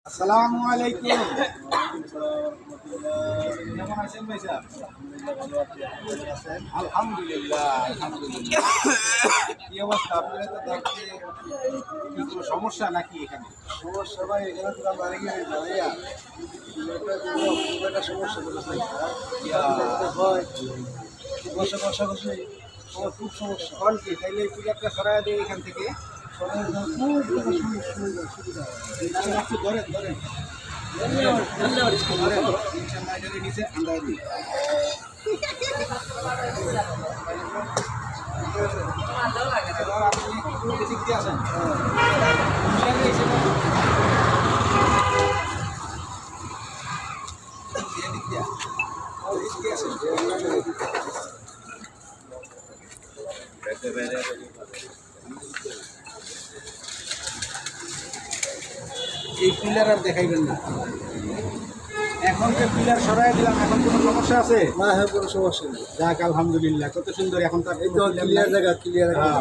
আসসালামু আলাইকুম। কেমন আছেন ভাই সাহেব? আলহামদুলিল্লাহ আলহামদুলিল্লাহ। কি অবস্থা? আপনারা তো দেখতে কি কোনো সমস্যা নাকি এখানে? সমস্যা ভাই এখানে তো বাড়ি গিয়ে ভাইয়া একটা সমস্যা হয় বসে বসাবসি আমার খুব সমস্যা এখন কি তাইলে এই পিলারটা সরাই দেয় এখান থেকে? সুবিধা একটু ধরেন ধরেন ধরেন ইনশাআল্লাহ যদি নিচে আন্দাজ দিই। এবার আপনি একটু এদিক দিয়ে আসেন। ইনশাআল্লাহ এসে বসুন। এদিক দিয়ে এদিক দিয়ে আসেন। এই পিলার আর দেখাইবেন না। এখন যে পিলার সরাই দিলাম, এখন কোনো সমস্যা আছে? না হ্যাঁ কোনো সমস্যা নেই যাক আলহামদুলিল্লাহ, কত সুন্দর এখন তার এই তো ক্লিয়ার জায়গা ক্লিয়ার হ্যাঁ,